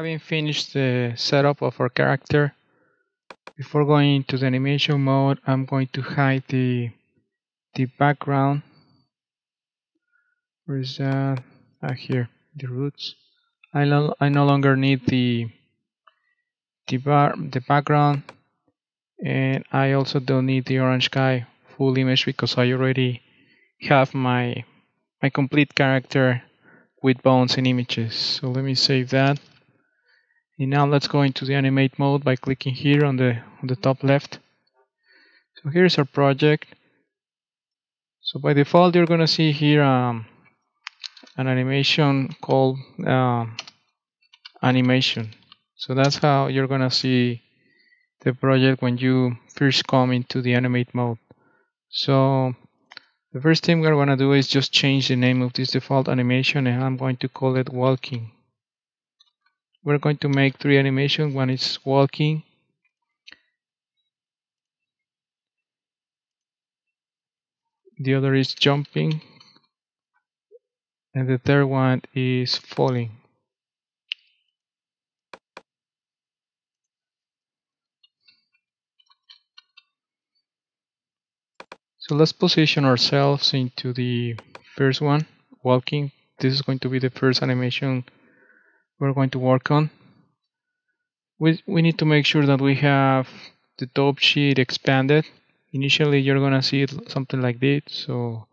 Having finished the setup of our character, before going into the animation mode, I'm going to hide the background. Where is that? Here, the roots. I no longer need the background, and I also don't need the orange sky full image because I already have my complete character with bones and images. So let me save that. And now let's go into the animate mode by clicking here on the top left. So here's our project. So by default you're gonna see here an animation called animation. So that's how you're gonna see the project when you first come into the animate mode. So the first thing we're gonna do is just change the name of this default animation, and I'm going to call it walking. We're going to make 3 animations. One is walking, the other is jumping, and the third one is falling. So let's position ourselves into the first one, walking. This is going to be the first animation we're going to work on. We need to make sure that we have the top sheet expanded. Initially you're gonna see it something like this, so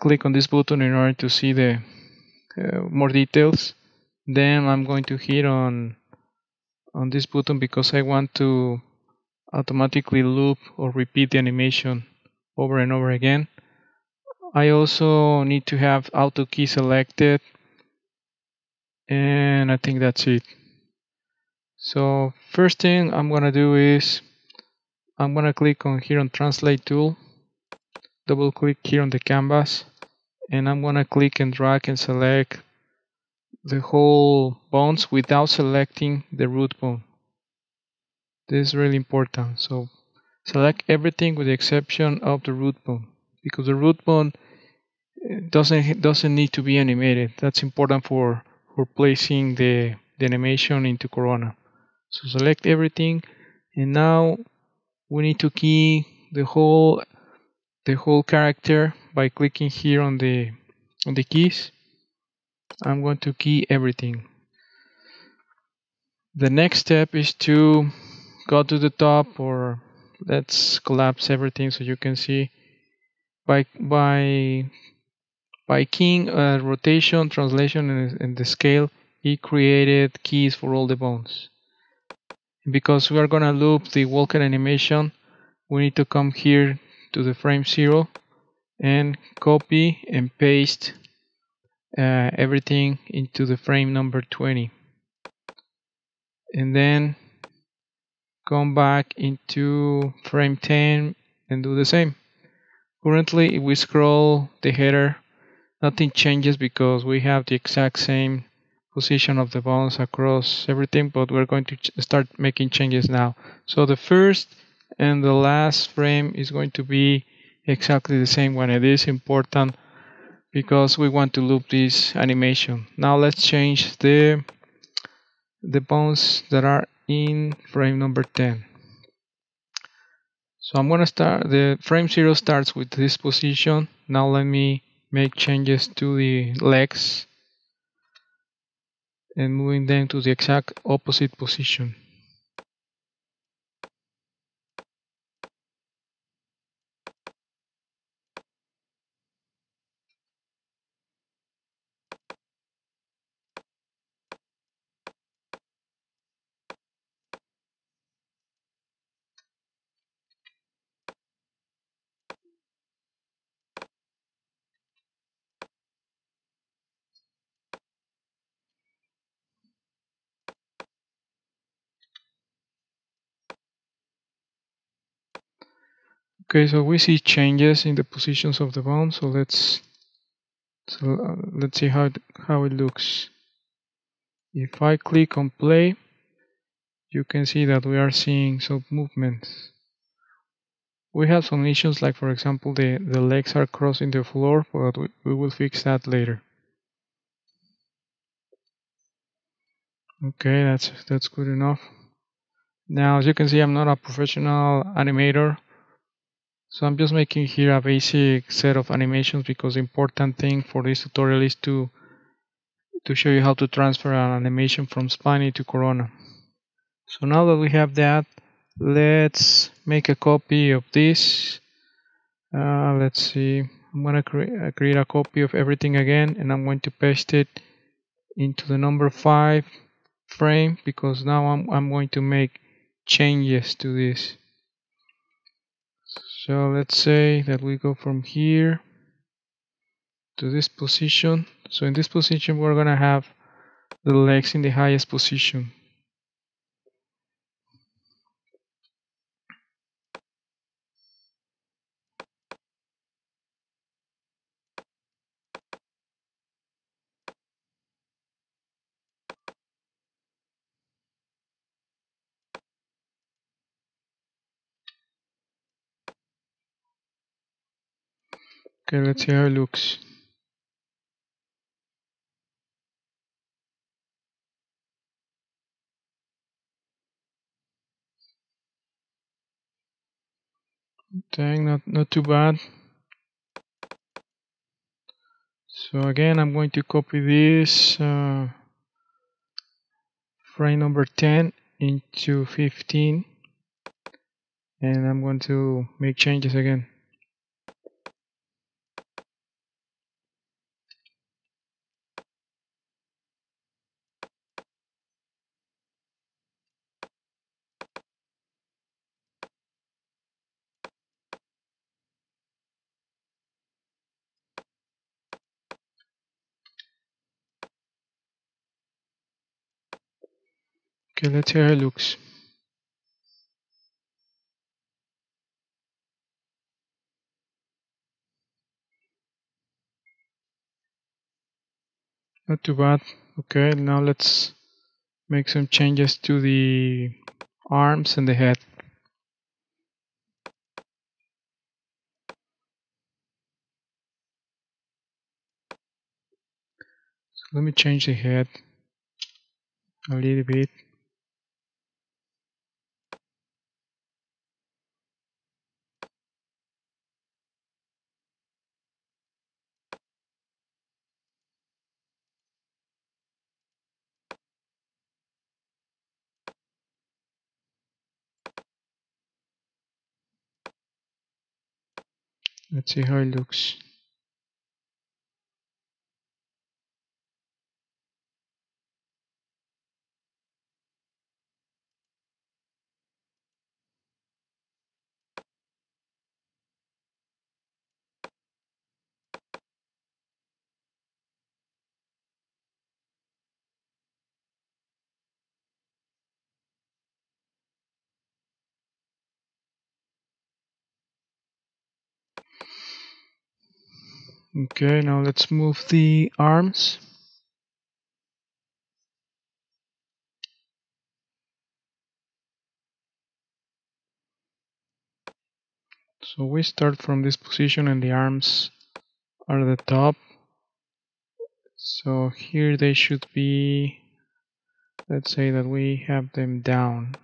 click on this button in order to see the more details. Then I'm going to hit on this button because I want to automatically loop or repeat the animation over and over again. I also need to have auto key selected, and I think that's it. So first thing I'm gonna do is I'm gonna click on here on translate tool, double click here on the canvas, and I'm gonna click and drag and select the whole bones without selecting the root bone. This is really important. So select everything with the exception of the root bone, because the root bone doesn't need to be animated. That's important for placing the animation into Corona. So select everything, and now we need to key the whole character by clicking here on the keys. I'm going to key everything. The next step is to go to the top, or let's collapse everything so you can see. By keying rotation, translation, and the scale, it created keys for all the bones. Because we are gonna loop the walking animation, we need to come here to the frame 0 and copy and paste everything into the frame number 20, and then come back into frame 10 and do the same. Currently, if we scroll the header, nothing changes because we have the exact same position of the bones across everything, but we're going to start making changes now. So the first and the last frame is going to be exactly the same one. It is important because we want to loop this animation. Now let's change the bones that are in frame number 10. So I'm gonna start, the frame 0 starts with this position. Now let me make changes to the legs and moving them to the exact opposite position. Okay, so we see changes in the positions of the bone. So let's see how it looks. If I click on play, you can see that we are seeing some movements. We have some issues, like for example the legs are crossing the floor, but we will fix that later. Okay, that's good enough. Now, as you can see, I'm not a professional animator, so I'm just making here a basic set of animations because the important thing for this tutorial is to show you how to transfer an animation from Spiny to Corona. So now that we have that, let's make a copy of this. Let's see, I'm going to create a copy of everything again, and I'm going to paste it into the number 5 frame because now I'm going to make changes to this. So let's say that we go from here to this position. So in this position we're going to have the legs in the highest position. Okay, let's see how it looks. Dang, not too bad. So again, I'm going to copy this frame number 10 into 15, and I'm going to make changes again. Okay, let's see how it looks. Not too bad. Okay, now let's make some changes to the arms and the head. So let me change the head a little bit. Let's see how it looks. Okay, now let's move the arms. So we start from this position and the arms are the top. So here they should be, let's say that we have them down.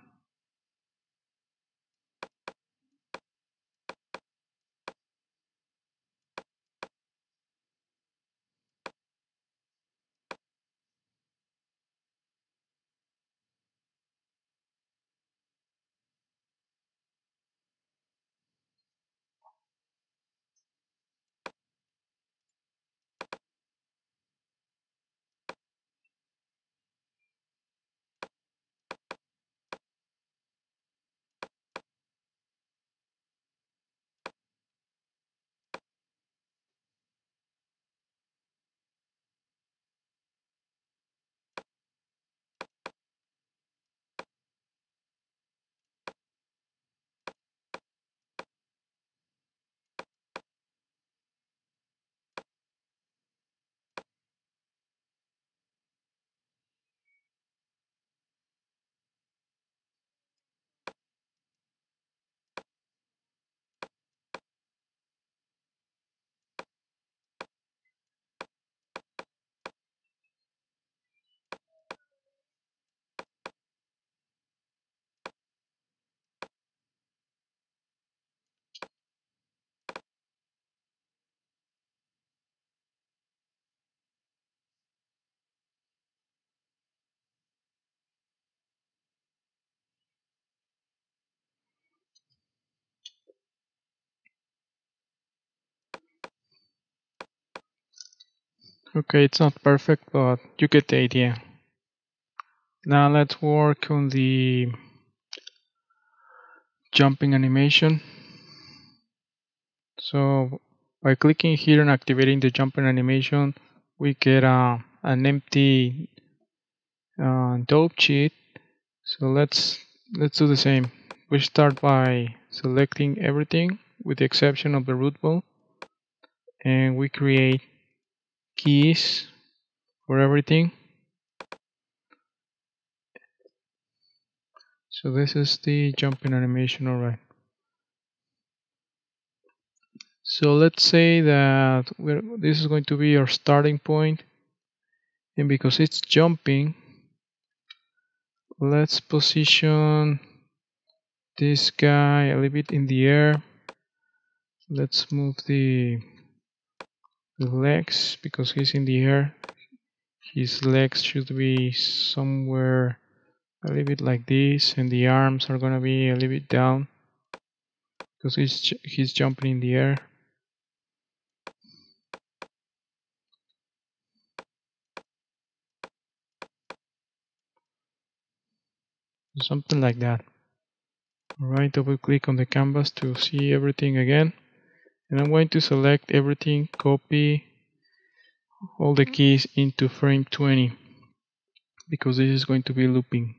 Okay, it's not perfect, but you get the idea. Now let's work on the jumping animation. So by clicking here and activating the jumping animation, we get an empty dope sheet. So let's do the same. We start by selecting everything with the exception of the root ball, and we create keys for everything. So this is the jumping animation, alright. So let's say that this is going to be our starting point, and because it's jumping, let's position this guy a little bit in the air. Let's move the legs because he's in the air. His legs should be somewhere a little bit like this, and the arms are gonna be a little bit down because he's jumping in the air. Something like that. Alright, double click on the canvas to see everything again. And I'm going to select everything, copy all the keys into frame 20 because this is going to be looping.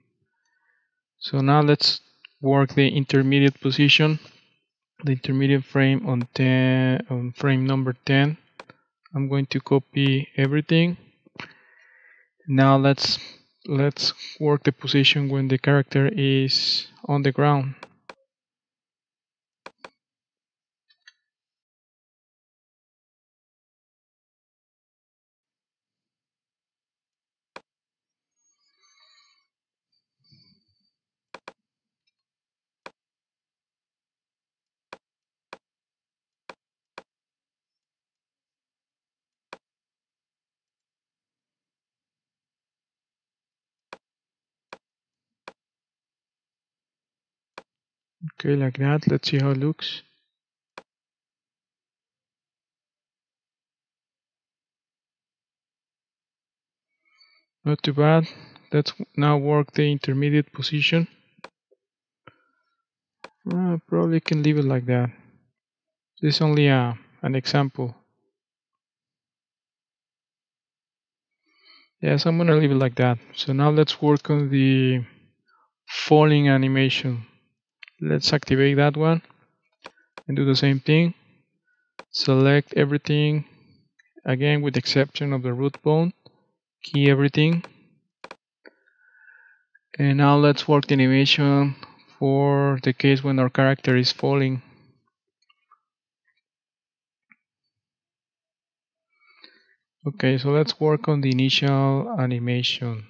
So now let's work the intermediate position, the intermediate frame on frame number 10. I'm going to copy everything. Now let's work the position when the character is on the ground. Okay, like that. Let's see how it looks. Not too bad. Let's now work the intermediate position. Probably can leave it like that. This is only an example. Yes, I'm gonna leave it like that. So now let's work on the falling animation. Let's activate that one and do the same thing. Select everything again with the exception of the root bone. Key everything. And now let's work the animation for the case when our character is falling. Okay, so let's work on the initial animation.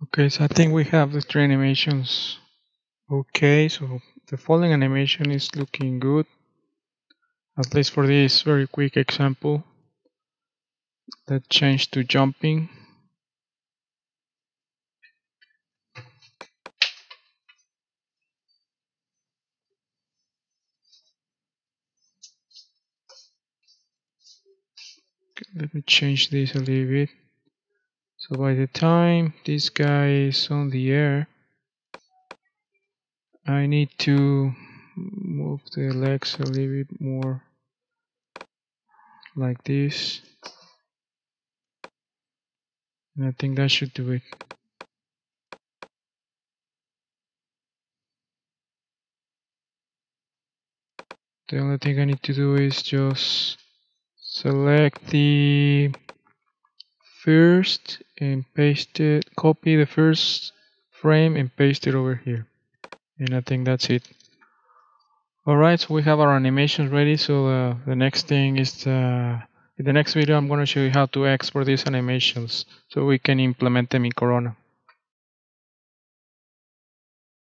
Okay, so I think we have the three animations. Okay, so the falling animation is looking good, at least for this very quick example. Let's change to jumping. Okay, let me change this a little bit. So by the time this guy is on the air, I need to move the legs a little bit more like this. And I think that should do it. The only thing I need to do is just select the first and paste it, copy the first frame and paste it over here. And I think that's it. Alright, so we have our animations ready. So the next thing is in the next video I'm going to show you how to export these animations so we can implement them in Corona.